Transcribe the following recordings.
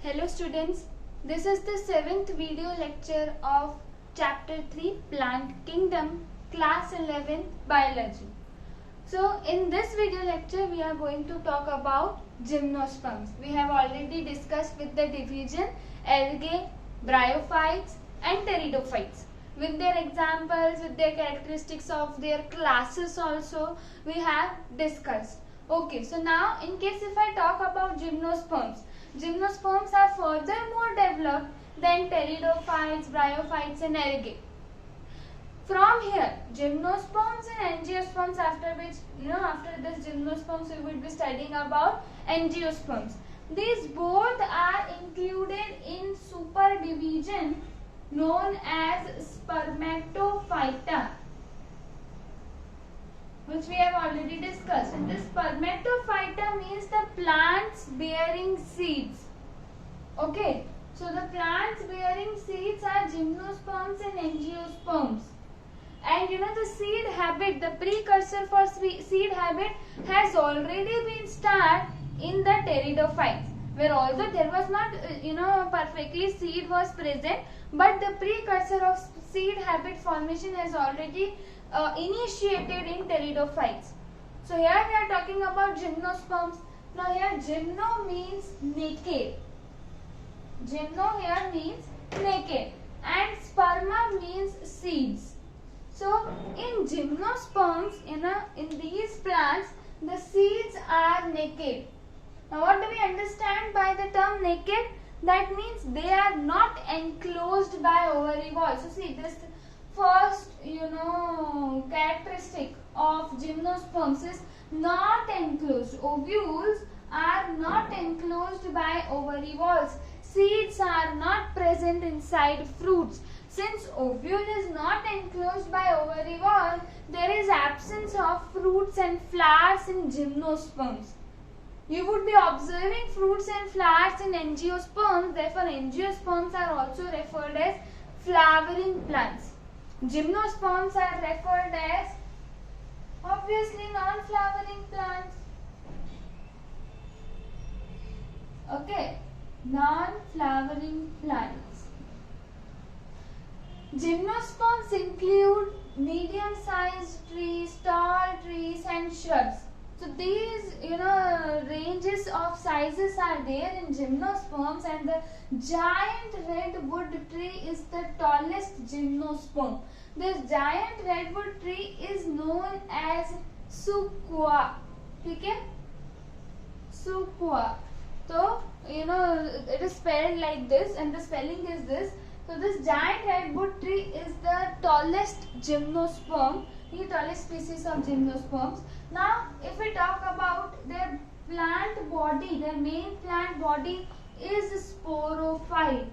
Hello students, this is the 7th video lecture of chapter 3 Plant Kingdom, class 11 Biology. So in this video lecture we are going to talk about gymnosperms. We have already discussed with the division algae, bryophytes and pteridophytes. With their examples, with their characteristics of their classes also we have discussed. Okay, so now in case if I talk about gymnosperms, gymnosperms are furthermore developed than pteridophytes, bryophytes and algae. From here, gymnosperms and angiosperms, after which, after this gymnosperms we will be studying about angiosperms. These both are included in superdivision known as spermatophyta, which we have already discussed. And this spermatophyta means the plants bearing seeds. Okay, so the plants bearing seeds are gymnosperms and angiosperms. And the seed habit, the precursor for seed habit has already been started in the pteridophytes, where although there was not perfectly seed was present, but the precursor of seed habit formation has already initiated in pteridophytes. So here we are talking about gymnosperms. Now here gymno means naked. Gymno here means naked and sperma means seeds. So in gymnosperms, in these plants, the seeds are naked. Now what do we understand by the term naked? That means they are not enclosed by ovary wall. So see, this first characteristic of gymnosperms is not enclosed. Ovules are not enclosed by ovary walls. Seeds are not present inside fruits. Since ovule is not enclosed by ovary wall, there is absence of fruits and flowers in gymnosperms. You would be observing fruits and flowers in angiosperms. Therefore, angiosperms are also referred as flowering plants. Gymnosperms are referred as obviously non-flowering plants. Okay, non-flowering plants. Gymnosperms include medium-sized trees, tall trees and shrubs. So these ranges of sizes are there in gymnosperms, and the giant redwood tree is the tallest gymnosperm. This giant redwood tree is known as Sequoia. Okay? Sequoia. So it is spelled like this, and the spelling is this. So this giant redwood tree is the tallest gymnosperm, the tallest species of gymnosperms. Now, if we talk about their plant body, their main plant body is sporophyte.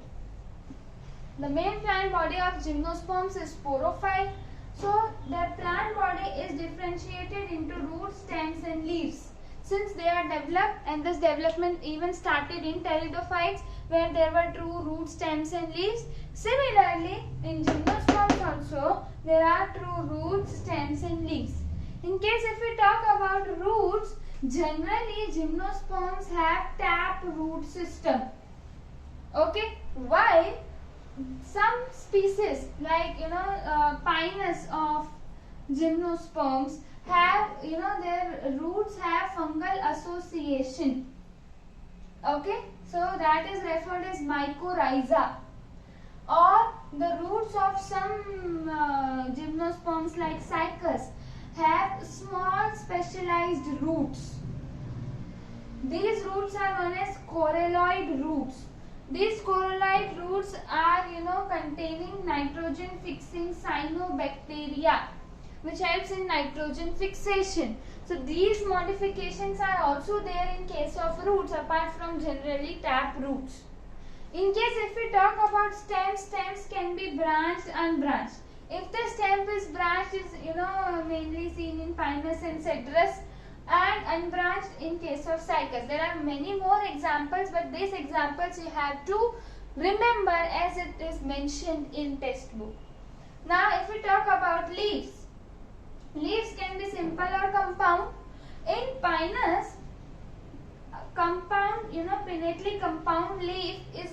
The main plant body of gymnosperms is sporophyte. So, their plant body is differentiated into roots, stems and leaves. Since they are developed, and this development even started in pteridophytes, where there were true roots, stems and leaves. Similarly, in gymnosperms also, there are true roots, stems and leaves. In case if we talk about roots, generally gymnosperms have tap root system. Okay, while some species like Pinus of gymnosperms have their roots have fungal association. Okay, so that is referred as mycorrhiza. Or the roots of some gymnosperms like Cycas have small specialized roots. These roots are known as coralloid roots. These coralloid roots are containing nitrogen fixing cyanobacteria, which helps in nitrogen fixation. So these modifications are also there in case of roots, apart from generally tap roots. In case if we talk about stems, stems can be branched, unbranched. If the stem is branched, is mainly seen in Pinus and Cedrus, and unbranched in case of Cycas. There are many more examples, but these examples you have to remember as it is mentioned in textbook. Now if we talk about leaves, leaves can be simple or compound. In Pinus, compound, pinnately compound leaf is,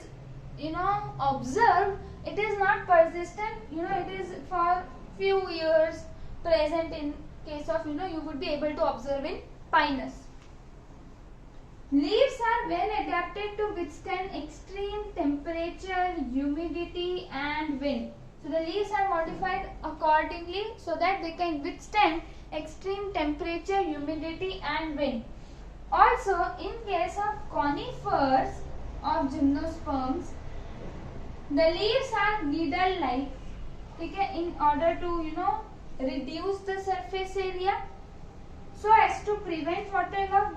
observed, it is not persistent, it is for few years present in case of, you would be able to observe in Pinus. Leaves are well adapted to withstand extreme temperature, humidity and wind. So the leaves are modified accordingly so that they can withstand extreme temperature, humidity and wind. Also, in case of conifers of gymnosperms, the leaves are needle-like. Okay, in order to reduce the surface area, so as to prevent water loss.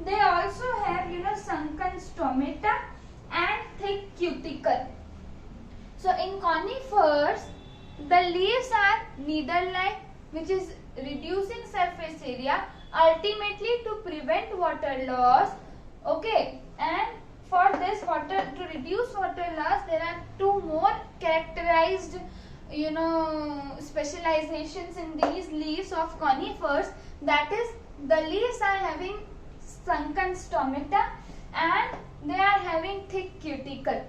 They also have sunken stomata and thick cuticle. So in conifers, the leaves are needle-like, which is reducing surface area, ultimately to prevent water loss. Okay, and for this to reduce water loss, there are two more characterized specializations in these leaves of conifers. That is, the leaves are having sunken stomata and they are having thick cuticle.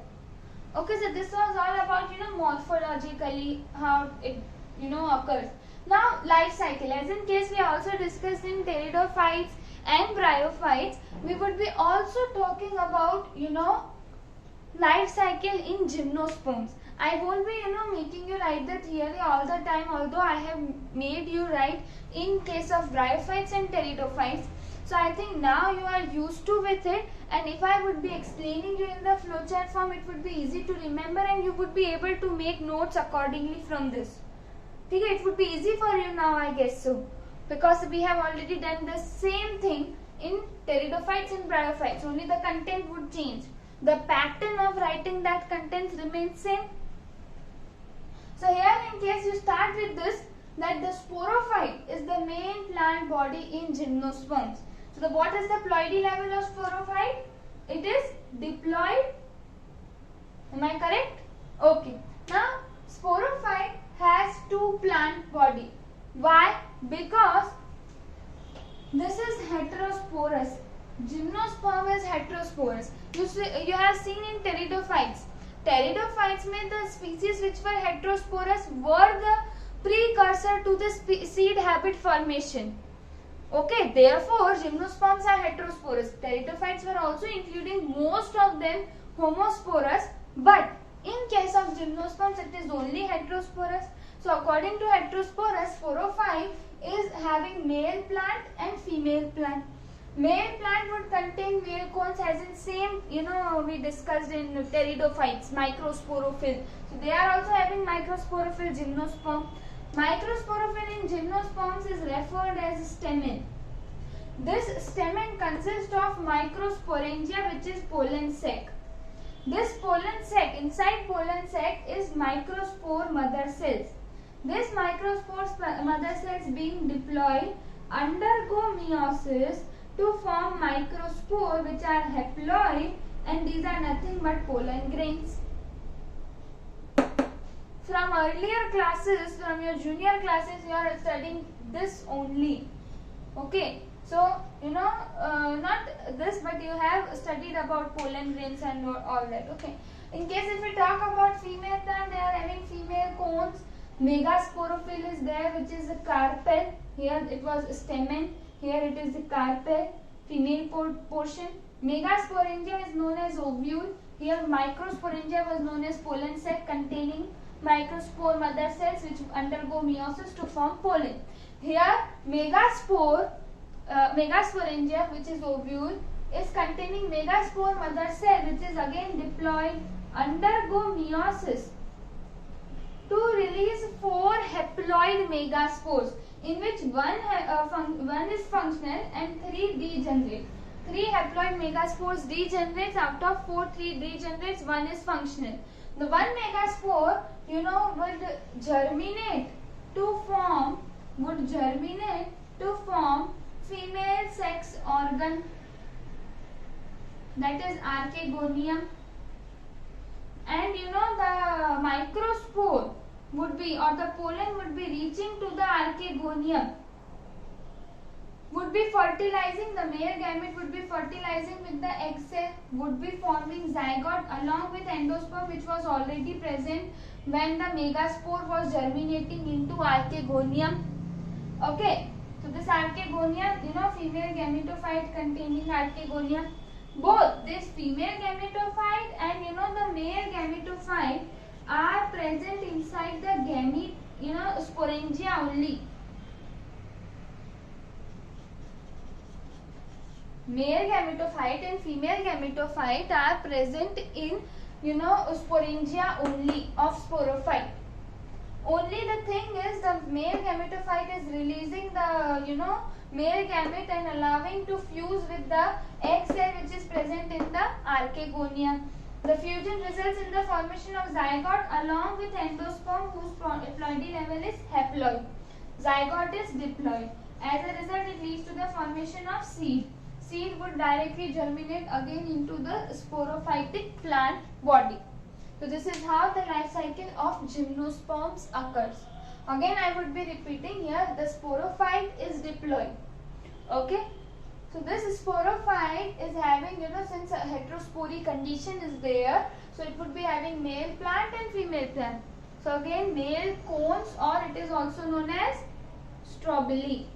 Okay, so this was all about morphologically how it occurs. Now life cycle, as in case we also discussed in pteridophytes and bryophytes, we would be also talking about life cycle in gymnosperms. I won't be making you write the theory all the time, although I have made you write in case of bryophytes and pteridophytes. So I think now you are used to with it, and if I would be explaining you in the flowchart form, it would be easy to remember and you would be able to make notes accordingly from this. Okay, it would be easy for you now, I guess so, because we have already done the same thing in pteridophytes and bryophytes, only the content would change. The pattern of writing that content remains same. So here, in case you start with this, that the sporophyte is the main plant body in gymnosperms. So what is the ploidy level of sporophyte? It is diploid. Am I correct? Okay. Now sporophyte has two plant body. Why? Because this is heterosporous. Gymnosperm is heterosporous. You have seen in pteridophytes. Pteridophytes में the species which were heterosporous were the precursor to the seed habit formation. Okay, therefore gymnosperms are heterosporous. Pteridophytes were also including most of them homosporous, but in case of gymnosperms it is only heterosporous. So according to heterosporous, sporophyte is having male plant and female plant. Male plant would contain male cones, as in same we discussed in pteridophytes, microsporophyll. So they are also having microsporophyll gymnosperm. Microsporophyll in gymnosperms is referred as stamen. This stamen consists of microsporangia, which is pollen sac. This pollen sac, inside pollen sac is microspore mother cells. This microspore mother cells being diploid undergo meiosis to form microspore, which are haploid, and these are nothing but pollen grains. From earlier classes, from your junior classes, you are studying this only. Okay, so not this, but you have studied about pollen grains and all that. Okay, in case if we talk about female plant, they are having female cones. Megasporophyll is there, which is the carpel. Here it was stamen. Here it is the carpel, female portion. Megasporangia is known as ovule. Here microsporangia was known as pollen sac containing microspore mother cells which undergo meiosis to form pollen. Here megasporangia, which is ovule, is containing megaspore mother cell, which is again diploid, undergo meiosis to release 4 haploid megaspores, in which one is functional and 3 degenerate. 3 haploid megaspores degenerates, out of 3 degenerates, 1 is functional. The 1 megaspore would germinate to form female sex organ, that is archegonium, and the microspore would be, or the pollen would be reaching to the archegonium, would be fertilizing, the male gamete would be fertilizing with the egg cell, would be forming zygote along with endosperm which was already present when the megaspore was germinating into archegonium. Okay, so this archegonium, female gametophyte containing archegonium, both this female gametophyte and the male gametophyte are present inside the gamete, sporangia only. Male gametophyte and female gametophyte are present in sporangia only of sporophyte. Only the thing is the male gametophyte is releasing the male gamete and allowing to fuse with the egg cell which is present in the archegonia. The fusion results in the formation of zygote along with endosperm whose ploidy level is haploid. Zygote is diploid. As a result, it leads to the formation of seed. Seed would directly germinate again into the sporophytic plant body. So this is how the life cycle of gymnosperms occurs. Again, I would be repeating here, the sporophyte is diploid. Okay. So this sporophyte is having, since a heterospory condition is there, so it would be having male plant and female plant. So again, male cones, or it is also known as strobili.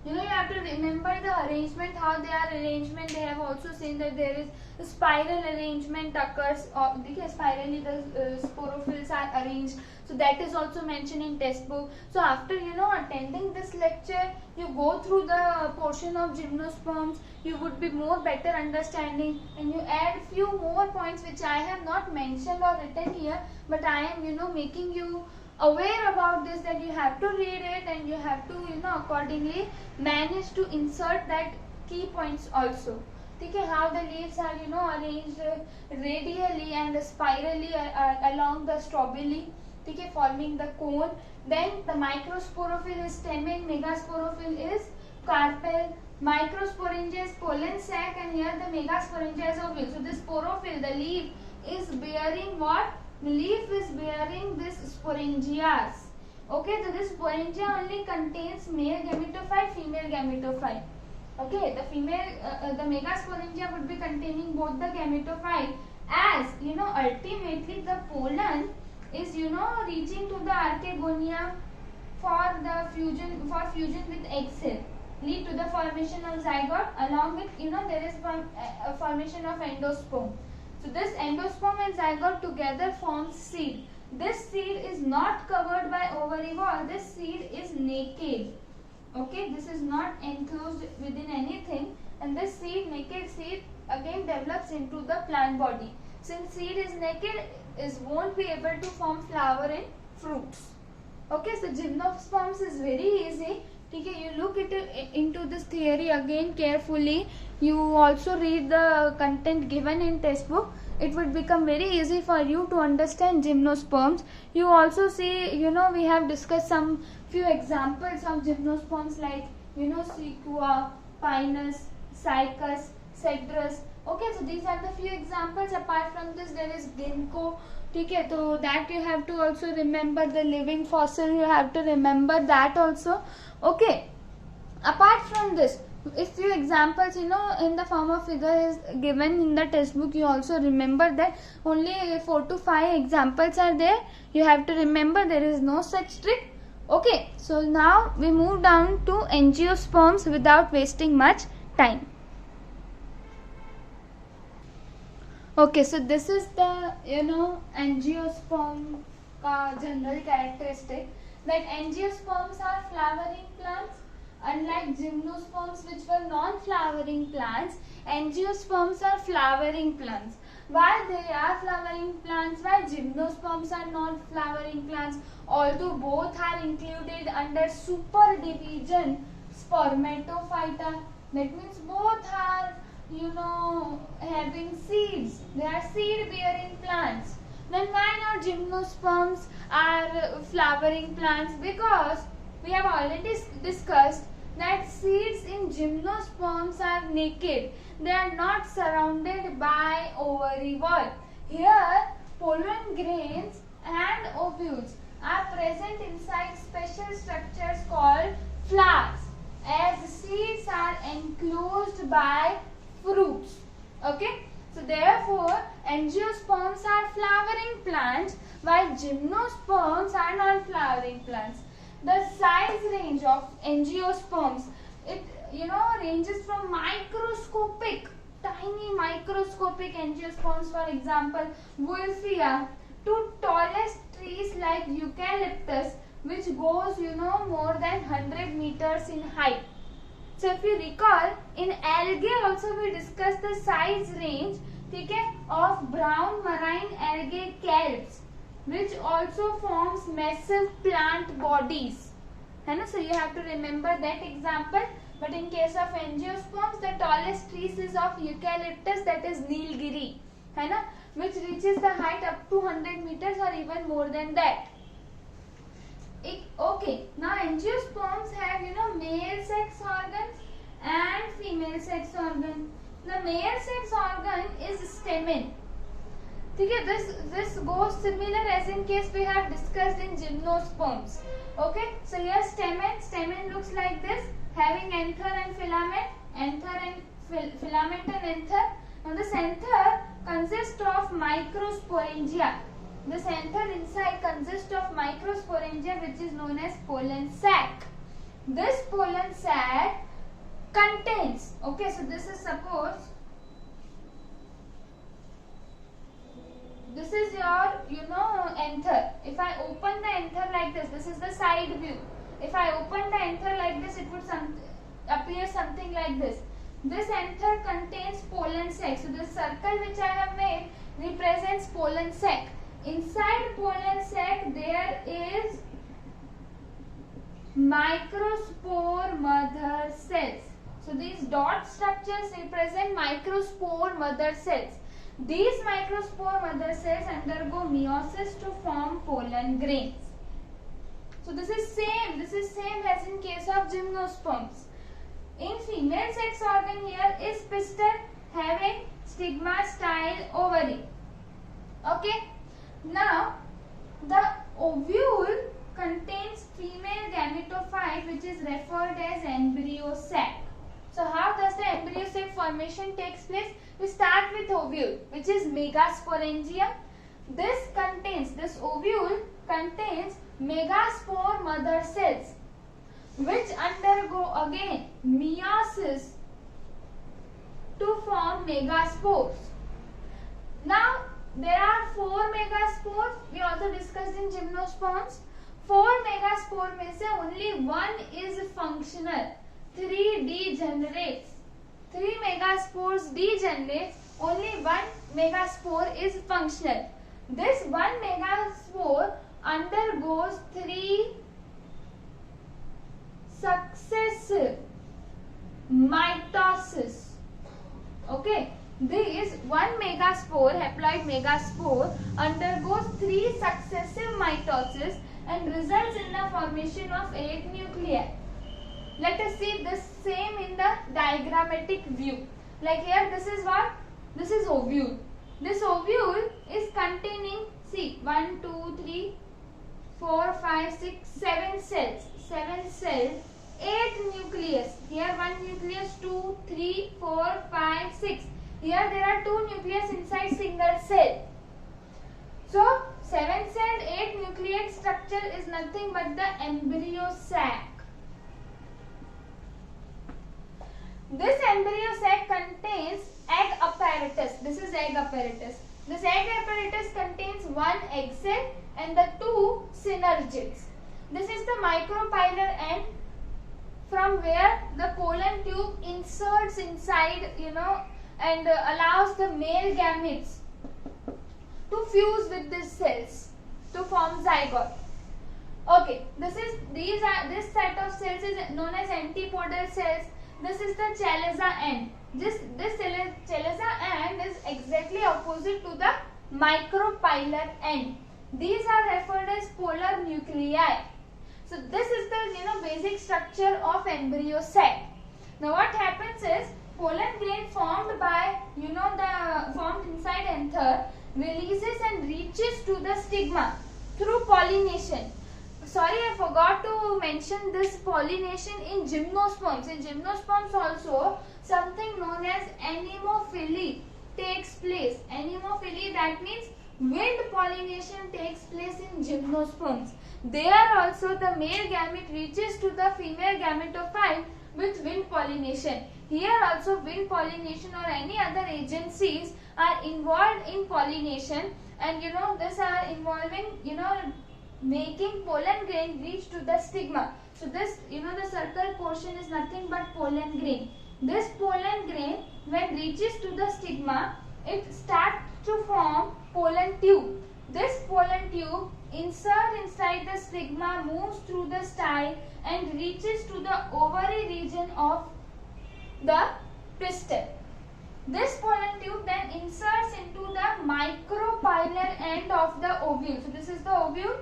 You have to remember the arrangement, how they are arrangement. They have also seen that there is spiral arrangement occurs. Spirally the sporophylls are arranged. So that is also mentioned in textbook. So after attending this lecture, you go through the portion of gymnosperms. You would be more better understanding, and you add few more points which I have not mentioned or written here, but I am making you aware about this, that you have to read it and you have to accordingly manage to insert that key points also. Okay, how the leaves are arranged radially and spirally along the strobili, okay, forming the cone. Then the microsporophyll is stamen, megasporophyll is carpel, microsporangia is pollen sac, and here the megasporangia is ovule. So this sporophyll, the leaf is bearing what? The leaf is bearing this sporangias. Okay, so this sporangia only contains male gametophyte, female gametophyte. Okay, the female, the megasporangia would be containing both the gametophyte. As ultimately the pollen is reaching to the archegonia for the fusion with egg cell, lead to the formation of zygote. Along with there is a formation of endosperm. So this endosperm and zygote together forms seed. This seed is not covered by ovary wall. This seed is naked. Okay, this is not enclosed within anything, and this seed, naked seed, again develops into the plant body. Since seed is naked, won't be able to form flower and fruits. Okay, so gymnosperms is very easy. Okay, you look into this theory again carefully. You also read the content given in textbook. It would become very easy for you to understand gymnosperms. You also see, we have discussed some few examples of gymnosperms like, Sequoia, Pinus, Cycas, Cedrus. Okay, so these are the few examples. Apart from this, there is ginkgo. Okay, so that you have to also remember. The living fossil, you have to remember that also. Okay, apart from this, if few examples in the form of figure is given in the textbook, you also remember that only 4 to 5 examples are there. You have to remember, there is no such trick. Okay, so now we move down to angiosperms without wasting much time. Okay, so this is the angiosperm general characteristic, that angiosperms are flowering plants. Unlike gymnosperms which were non-flowering plants, angiosperms are flowering plants. Why they are flowering plants? Why gymnosperms are non-flowering plants? Although both are included under superdivision Spermatophyta, that means both are having seeds. They are seed bearing plants. Then why not gymnosperms are flowering plants? Because we have already discussed that seeds in gymnosperms are naked. They are not surrounded by ovary wall. Here, pollen grains and ovules are present inside special structures called flowers. as seeds are enclosed by fruits. Okay, so therefore angiosperms are flowering plants while gymnosperms are non-flowering plants. The size range of angiosperms, it ranges from microscopic, tiny microscopic angiosperms, for example Wolffia, to tallest trees like eucalyptus, which goes more than 100 meters in height. So if you recall, in algae also we discussed the size range, okay, of brown marine algae kelps, which also forms massive plant bodies. So you have to remember that example. But in case of angiosperms, the tallest trees is of eucalyptus, that is Nilgiri, which reaches the height up to 100 meters or even more than that. Okay, now angiosperms have male sex organs and female sex organ. The male sex organ is stamen. Okay, this goes similar as in case we have discussed in gymnosperms. Okay, so here stamen looks like this, having anther and filament, filament and anther. Now this anther consists of microsporangia. This anther inside consists of microsporangia, which is known as pollen sac. This pollen sac contains, okay, so this is suppose, this is your anther. If I open the anther like this is the side view. If I open the anther like this, it would appear something like this. This anther contains pollen sac. So this circle which I have made represents pollen sac. Inside pollen sac there is microspore mother cells. So these dot structures represent microspore mother cells. These microspore mother cells undergo meiosis to form pollen grains. So this is same as in case of gymnosperms. In female sex organ here is pistil having stigma style ovary. Okay. Now the ovule contains female gametophyte, which is referred as embryo sac. So how does the embryo sac formation takes place? We start with ovule, which is megasporangium. This ovule contains megaspore mother cells, which undergo again meiosis to form megaspores. Now there are 4 megaspores. We also discussed in gymnosperms. 4 megaspore में से only 1 is functional. 3 degenerates. 3 megaspores degenerate. Only 1 megaspore is functional. This 1 megaspore undergoes 3 successive mitosis. Okay. This 1 megaspore, haploid megaspore, undergoes 3 successive mitosis and results in the formation of 8 nuclei. Let us see this same in the diagrammatic view. Like here, this is what? This is ovule. This ovule is containing, see, 1, 2, 3, 4, 5, 6, 7 cells. 7 cells, 8 nucleus. Here 1 nucleus, 2, 3, 4, 5, 6. Here there are 2 nucleus inside single cell. So 7 celled 8 nucleate structure is nothing but the embryo sac. This embryo sac contains egg apparatus. This is egg apparatus. This egg apparatus contains 1 egg cell and the 2 synergids. This is the micropylar end from where the pollen tube inserts inside, and allows the male gametes to fuse with these cells to form zygote. Okay, this set of cells is known as antipodal cells. This is the chalaza end. This chalaza end is exactly opposite to the micropylar end. These are referred as polar nuclei. So this is the basic structure of embryo sac. Now what happens is, pollen grain formed by formed inside anther releases and reaches to the stigma through pollination. Sorry, I forgot to to mention this pollination in gymnosperms. In gymnosperms also something known as anemophily takes place. Anemophily, that means wind pollination takes place in gymnosperms. There also the male gamete reaches to the female gametophyte with wind pollination. Here also wind pollination or any other agencies are involved in pollination, and these are involving making pollen grain reach to the stigma. So this the circle portion is nothing but pollen grain. This pollen grain when reaches to the stigma, it starts to form pollen tube. This pollen tube inserts inside the stigma, moves through the style and reaches to the ovary region of the pistil. This pollen tube then inserts into the micropylar end of the ovule. So this is the ovule.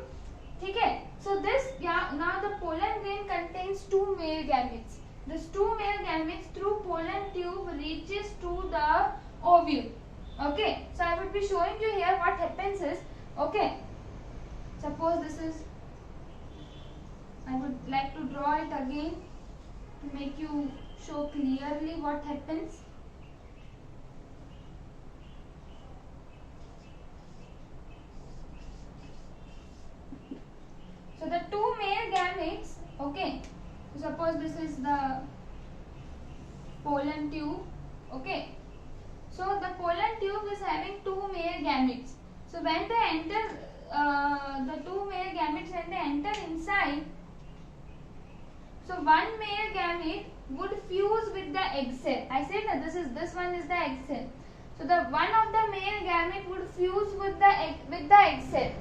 Okay. So this now the pollen grain contains two male gametes. This two male gametes through pollen tube reaches to the ovule. Okay. So I would be showing you here what happens is, okay, suppose this is, I would like to draw it again to make you show clearly what happens. So the two male gametes, okay, so suppose this is the pollen tube, okay. So the pollen tube is having two male gametes. So when they enter, the two male gametes, when they enter inside, so one male gamete would fuse with the egg cell. I said that this one is the egg cell. So the one of the male gamete would fuse with the egg cell.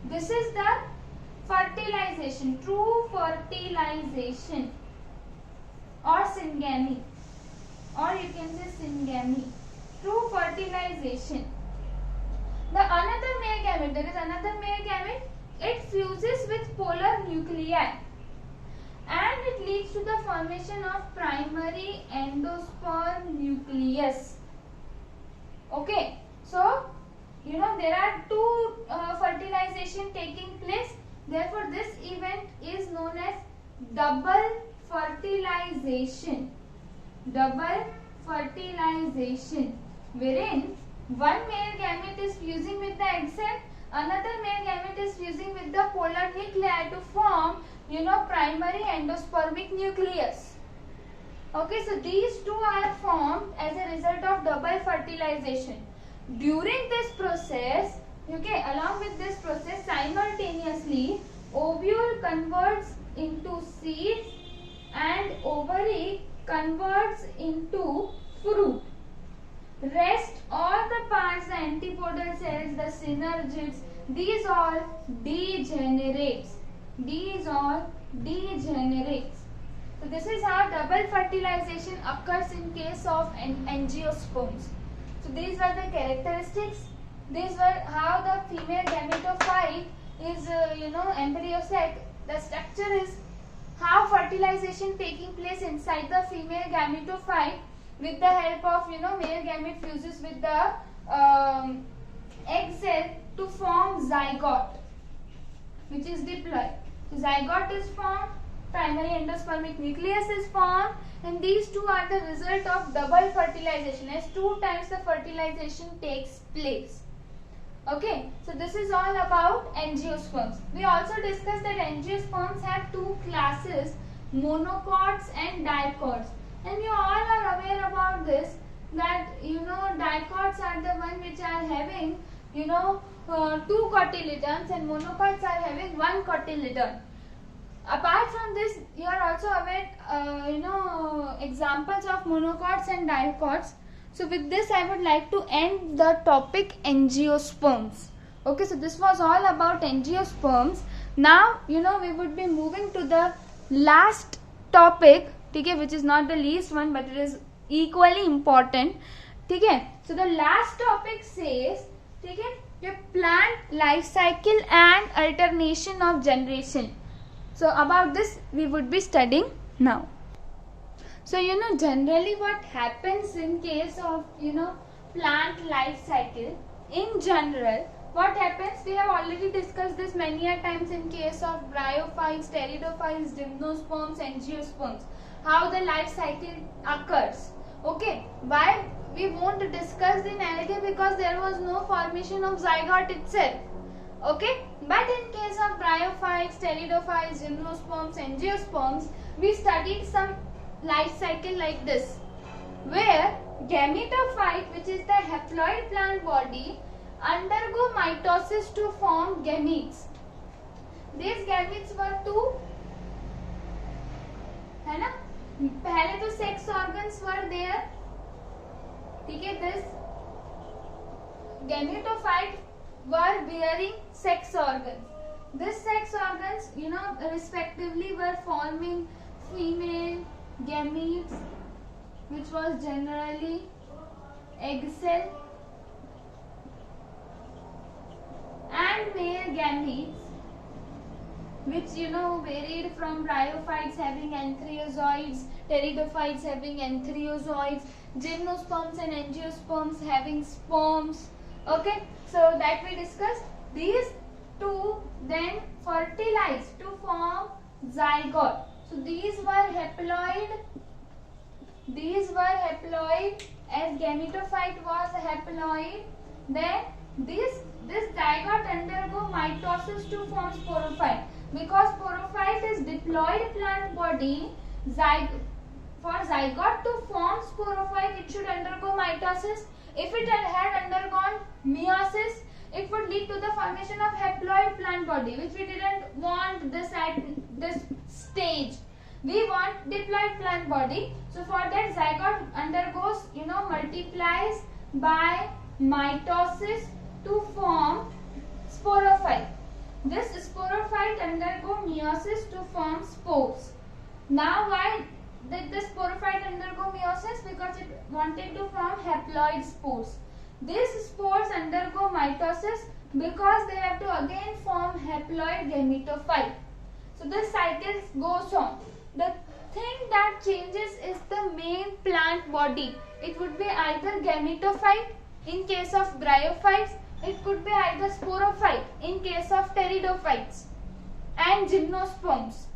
This is the fertilization, true fertilization, or syngamy, or you can say syngamy, true fertilization. The another male gamete, there is another male gamete, it fuses with polar nuclei and it leads to the formation of primary endosperm nucleus. Okay, so there are two fertilization taking place. Therefore, this event is known as double fertilization. Double fertilization, wherein one male gamete is fusing with the egg cell, another male gamete is fusing with the polar nuclei to form, primary endospermic nucleus. Okay, so these two are formed as a result of double fertilization. During this process, okay, along with this process, simultaneously, ovule converts into seeds and ovary converts into fruit. Rest all the parts, the antipodal cells, the synergids, these all degenerates. These all degenerates. So this is how double fertilization occurs in case of angiosperms. So these were the characteristics. These were how the female gametophyte is, embryo sac. The structure is how fertilization taking place inside the female gametophyte with the help of, male gamete fuses with the egg cell to form zygote, which is diploid. So zygote is formed, primary endospermic nucleus is formed, and these two are the result of double fertilization, as two times the fertilization takes place. Okay, so this is all about angiosperms. We also discussed that angiosperms have two classes, monocots and dicots. And you all are aware about this, that dicots are the one which are having two cotyledons, and monocots are having one cotyledon. Apart from this, you are also aware examples of monocots and dicots. So with this I would like to end the topic angiosperms. Okay, so this was all about angiosperms. Now we would be moving to the last topic, okay, which is not the least one but it is equally important. Okay, so the last topic says, okay, your plant life cycle and alternation of generation. So about this we would be studying now. So generally what happens in case of plant life cycle, in general what happens? We have already discussed this many a times in case of bryophytes, pteridophytes, gymnosperms, angiosperms, how the life cycle occurs. Okay, why we won't discuss in algae? Because there was no formation of zygote itself. Okay, but in case of bryophytes, pteridophytes, gymnosperms, angiosperms, we studied some life cycle like this, where gametophyte, which is the haploid plant body, undergo mitosis to form gametes. These gametes were two, है ना? पहले तो sex organs were there, ठीक है? This gametophyte were bearing sex organs. These sex organs, respectively were forming female gametes, which was generally egg cell, and male gametes, which varied from bryophytes having antheriozoids, pteridophytes having antheriozoids, gymnosperms and angiosperms having sperms. Okay, so that we discussed. These two then fertilized to form zygote. So these were haploid. As gametophyte was haploid. Then this zygote undergo mitosis to form sporophyte. Because sporophyte is diploid plant body, for zygote to form sporophyte, it should undergo mitosis. If it had undergone meiosis, it would lead to the formation of haploid plant body, which we didn't want this at this stage. We want diploid plant body. So for that, zygote undergoes, multiplies by mitosis to form sporophyte. This sporophyte undergo meiosis to form spores. Now why did the sporophyte undergo meiosis? Because it wanted to form haploid spores. These spores undergo mitosis because they have to again form haploid gametophyte. So this cycle goes on. The thing that changes is the main plant body. It would be either gametophyte in case of bryophytes. It could be either sporophyte in case of pteridophytes and gymnosperms.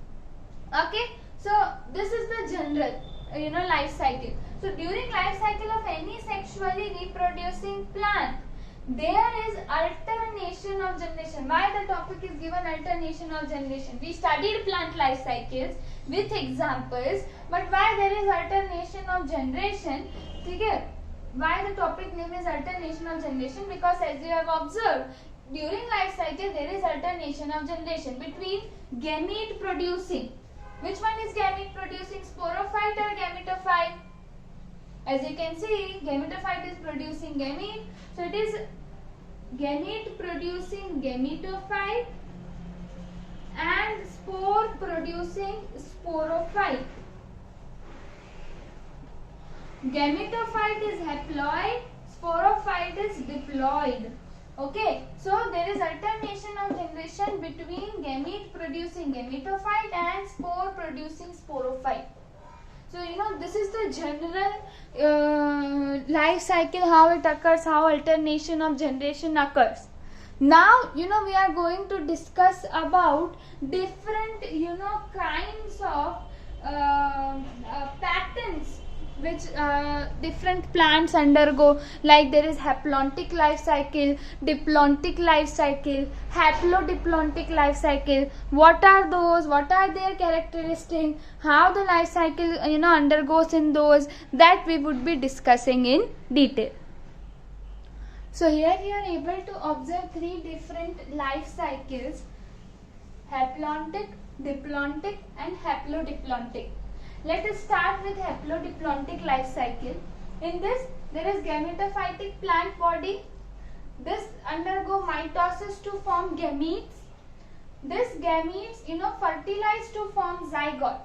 Okay, so this is the general, life cycle. So during life cycle of any sexually reproducing plant, there is alternation of generation. Why the topic is given alternation of generation? We studied plant life cycles with examples, but why there is alternation of generation? Okay, why the topic name is alternation of generation? Because as you have observed, during life cycle there is alternation of generation between gamete producing. Which one is gamete producing, sporophyte or gametophyte? As you can see, gametophyte is producing gamete, so it is gamete producing gametophyte and spore producing sporophyte. Gametophyte is haploid, sporophyte is diploid. Okay, so there is alternation of generation between gamete producing gametophyte and spore producing sporophyte. So this is the general life cycle, how it occurs, how alternation of generation occurs. Now we are going to discuss about different kinds of patterns which different plants undergo. Like there is haplontic life cycle, diplontic life cycle, haplodiplontic life cycle. What are those? What are their characteristics? How the life cycle undergoes in those, that we would be discussing in detail. So here you are able to observe three different life cycles: haplontic, diplontic and haplodiplontic. Let us start with haplodiplontic life cycle. In this, there is gametophytic plant body. This undergo mitosis to form gametes. This gametes, fertilize to form zygote.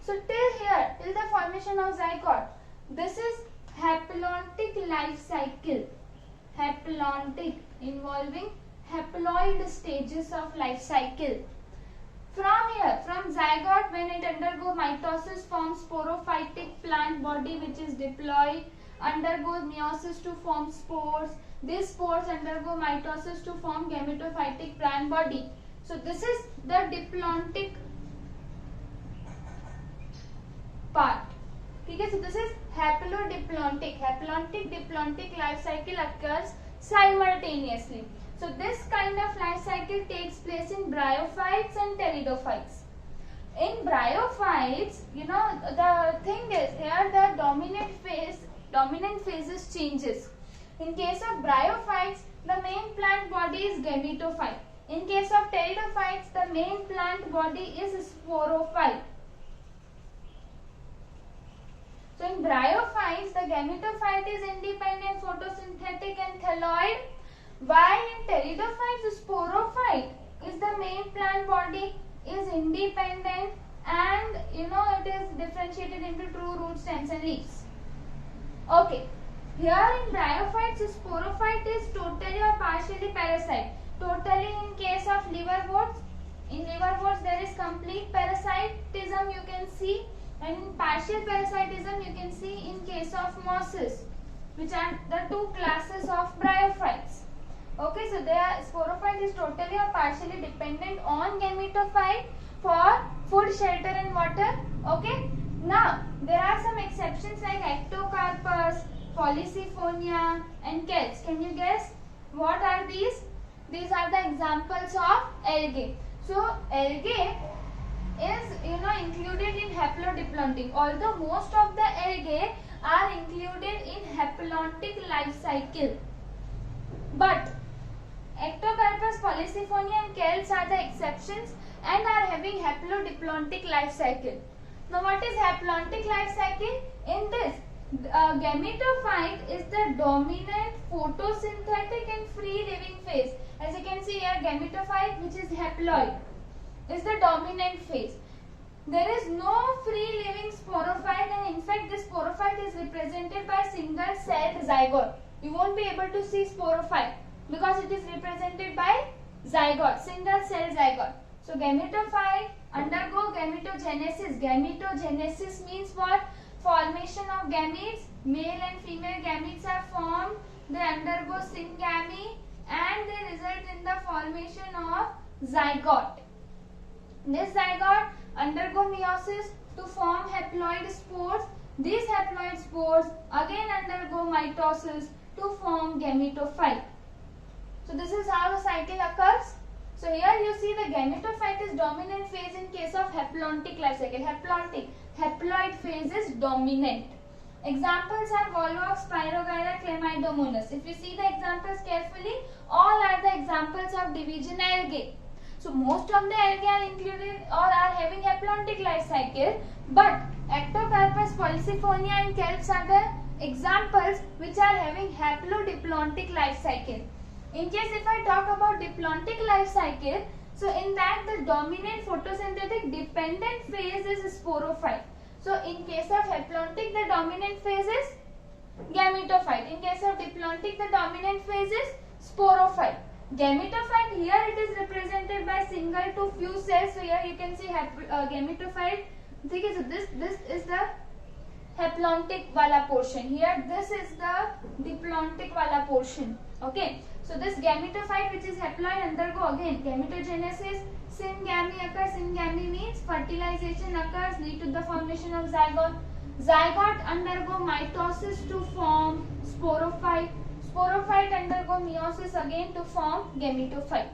So till the formation of zygote, this is haplontic life cycle. Haplontic, involving haploid stages of life cycle. From zygote, when it undergo mitosis, forms sporophytic plant body which is diploid. undergo meiosis to form spores. These spores undergo mitosis to form gametophytic plant body. So this is the diplontic part. Okay, so this is haplodiplontic. Diplontic life cycle occurs simultaneously. So this kind of life cycle takes place in bryophytes and pteridophytes. In bryophytes, the thing is here the dominant phases changes. In case of bryophytes, the main plant body is gametophyte. In case of pteridophytes, the main plant body is sporophyte. So in bryophytes, the gametophyte is independent, photosynthetic and thalloid, while in pteridophytes, sporophyte is the main plant body, is independent, and it is differentiated into true root stems and leaves. Okay, here in bryophytes, sporophyte is totally or partially parasite. Totally in case of liverworts, in liverworts there is complete parasitism you can see, and in partial parasitism you can see in case of mosses, which are the two classes of bryophytes. Okay, so sporophyte is totally or partially dependent on gametophyte for food, shelter and water. Okay, now there are some exceptions like ectocarpus, Polysiphonia and Kelps. Can you guess what are these? These are the examples of algae. So algae is included in haplodiplontic, although most of the algae are included in haplontic life cycle, but ectocarpus, Polysiphonia and Kelps are the exceptions and are having haplodiplontic life cycle. Now what is haplontic life cycle? In this, gametophyte is the dominant photosynthetic and free living phase. As you can see here, gametophyte, which is haploid, is the dominant phase. There is no free living sporophyte, and in fact this sporophyte is represented by single celled zygote. You won't be able to see sporophyte because it is represented by zygote, single cell zygote. So gametophyte undergo gametogenesis. Gametogenesis means what? Formation of gametes. Male and female gametes are formed. They undergo syngamy and they result in the formation of zygote. This zygote undergo meiosis to form haploid spores. These haploid spores again undergo mitosis to form gametophyte. So this is how the cycle occurs. So here you see the gametophyte is dominant phase in case of haplontic life cycle. Haploid phase is dominant. Examples are Volvox, Spirogyra, Chlamydomonas. If you see the examples carefully, all are the examples of division algae. So most of the algae are included or are having haplontic life cycle, but ectocarpus, Polysiphonia and Kelps are the examples which are having haplodiplontic life cycle. In case if I talk about diplontic life cycle, so in that the dominant photosynthetic dependent phase is sporophyte. So in case of haplontic, the dominant phase is gametophyte. In case of diplontic, the dominant phase is sporophyte. Gametophyte, here it is represented by single to few cells. So here you can see gametophyte. Okay, so this is the haplontic wala portion. Here this is the diplontic wala portion. Okay, so this gametophyte which is haploid undergo again gametogenesis. Syngamy occurs. Syngamy means fertilization occurs, lead to the formation of zygote. Zygote undergo mitosis to form sporophyte. Sporophyte undergo meiosis again to form gametophyte.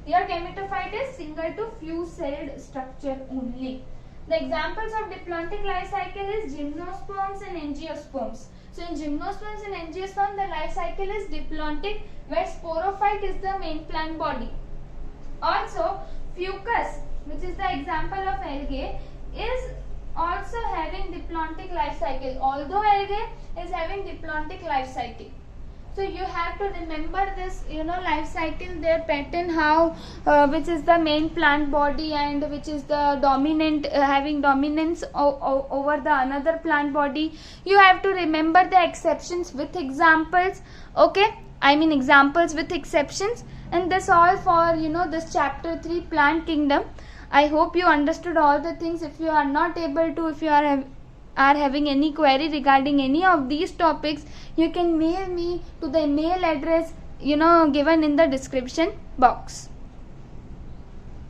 Here gametophyte is single to few celled structure only. The examples of diplontic life cycle is gymnosperms and angiosperms. So in gymnosperms and angiosperms the life cycle is diplontic, where sporophyte is the main plant body. Also fucus, which is the example of algae, is also having diplontic life cycle, although algae is having diplontic life cycle. So you have to remember this, life cycle, their pattern, how which is the main plant body and which is the dominant, having dominance over the another plant body. You have to remember the exceptions with examples. Okay, I mean examples with exceptions. And this all for this chapter 3 plant kingdom. I hope you understood all the things. If you are not able to, if you are are having any query regarding any of these topics, you can mail me to the email address given in the description box.